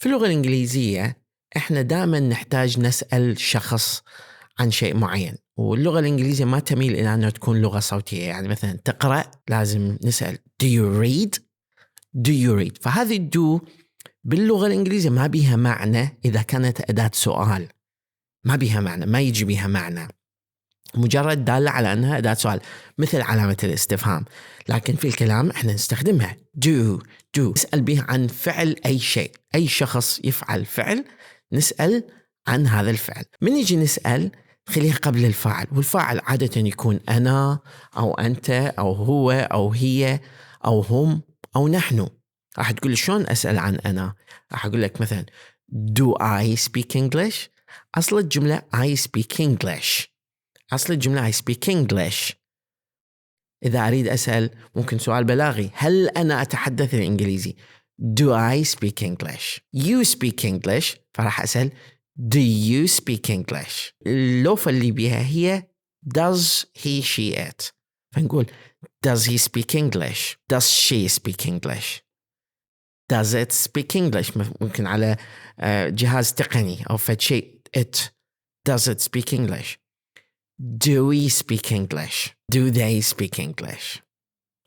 في اللغة الإنجليزية إحنا دائما نحتاج نسأل شخص عن شيء معين، واللغة الإنجليزية ما تميل إلى أنها تكون لغة صوتية. يعني مثلا تقرأ لازم نسأل do you read. فهذه do باللغة الإنجليزية ما بيها معنى إذا كانت أداة سؤال، ما بيها معنى، ما يجي بيها معنى، مجرد دالة على أنها أداة سؤال مثل علامة الاستفهام. لكن في الكلام إحنا نستخدمها do نسأل بها عن فعل أي شيء، أي شخص يفعل فعل نسأل عن هذا الفعل. من يجي نسأل خليه قبل الفاعل، والفاعل عادة يكون أنا أو أنت أو هو أو هي أو هم أو نحن. راح تقول شلون أسأل عن أنا؟ راح أقول لك مثلا do I speak English. أصل الجملة I speak English، أصل الجملة I speak English. إذا أريد أسأل ممكن سؤال بلاغي، هل أنا أتحدث الإنجليزي؟ Do I speak English. You speak English، فراح أسأل Do you speak English. اللوفة اللي بيها هي Does he she it. فنقول Does he speak English. Does she speak English. Does it speak English. ممكن على جهاز تقني أو فد شيء it. Does it speak English. Do we speak English. Do they speak English.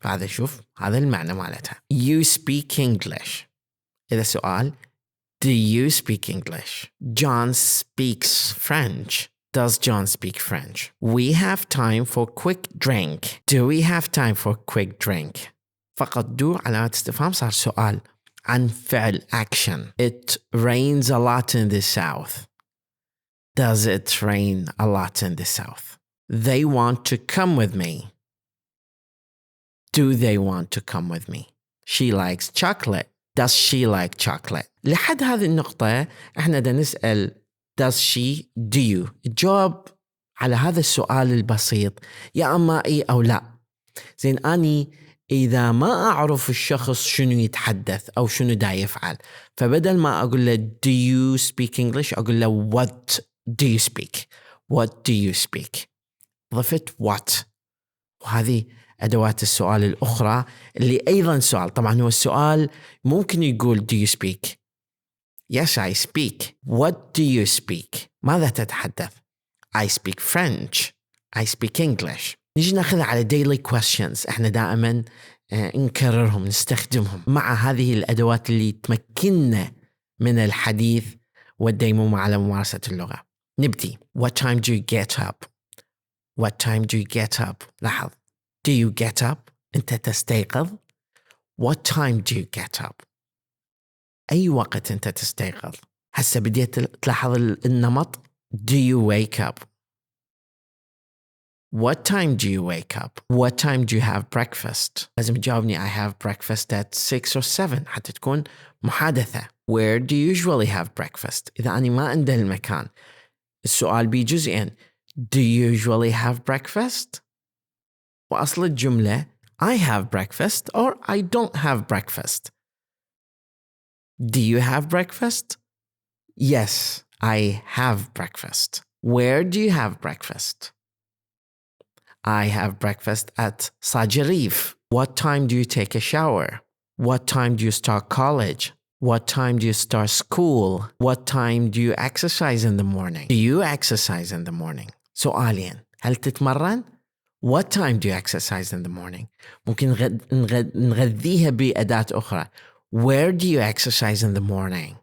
هذا شوف هذا المعنى مالتها. You speak English. إذا سؤال Do you speak English. John speaks French. Does John speak French. We have time for quick drink. Do we have time for quick drink. فقط do علامة استفهام صار سؤال عن فعل action. It rains a lot in the south. Does it rain a lot in the south. They want to come with me. Do they want to come with me. She likes chocolate. Does she like chocolate. لحد هذه النقطة احنا دا نسأل does she do you. الجواب على هذا السؤال البسيط يا أما إيه أو لا. زين أني إذا ما أعرف الشخص شنو يتحدث أو شنو دا يفعل، فبدل ما أقول له do you speak English أقول له what do you speak. What do you speak. ضفت what. وهذه أدوات السؤال الأخرى اللي أيضا سؤال. طبعا هو السؤال ممكن يقول do you speak. Yes I speak. What do you speak. ماذا تتحدث. I speak French. I speak English. نيجي ناخذها على daily questions. احنا دائما نكررهم نستخدمهم مع هذه الأدوات اللي تمكننا من الحديث والديمومة على ممارسة اللغة. نبدي. What time do you get up. What time do you get up. لاحظ do you get up. أنت تستيقظ. What time do you get up. أي وقت أنت تستيقظ. هسه بديت تلاحظ النمط. Do you wake up. What time do you wake up. What time do you have breakfast. لازم تجاوبني I have breakfast at 6 or 7 حتى تكون محادثة. Where do you usually have breakfast. إذا أنا ما عندي المكان السؤال بجزئين. Do you usually have breakfast. وأصل الجملة I have breakfast or I don't have breakfast. Do you have breakfast. Yes, I have breakfast. Where do you have breakfast. I have breakfast at Sajarif. What time do you take a shower. What time do you start college. What time do you start school. What time do you exercise in the morning. Do you exercise in the morning. سؤالين. هل تتمرن. What time do you exercise in the morning. ممكن نغذيها بأداة أخرى. Where do you exercise in the morning.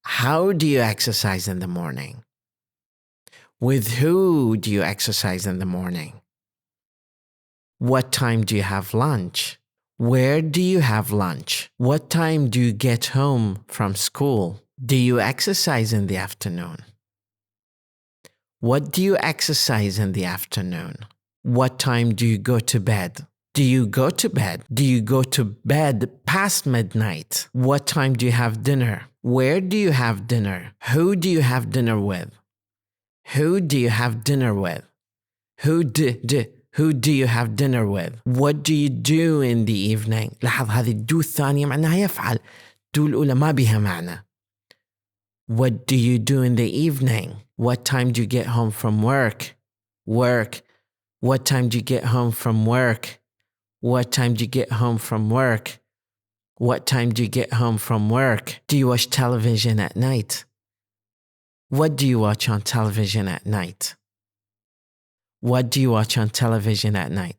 How do you exercise in the morning. With who do you exercise in the morning. What time do you have lunch. Where do you have lunch. What time do you get home from school. Do you exercise in the afternoon. What do you exercise in the afternoon. What time do you go to bed. Do you go to bed. Do you go to bed past midnight. What time do you have dinner. Where do you have dinner. Who do you have dinner with. Who do you have dinner with. Who do you have dinner with. What do you do in the evening. لاحظ هذه الدو الثانية معناها يفعل. دو الأولى ما بها معنى. What do you do in the evening. What time do you get home from work. What time do you get home from work. What time do you get home from work. What time do you get home from work? Do you watch television at night? What do you watch on television at night? What do you watch on television at night?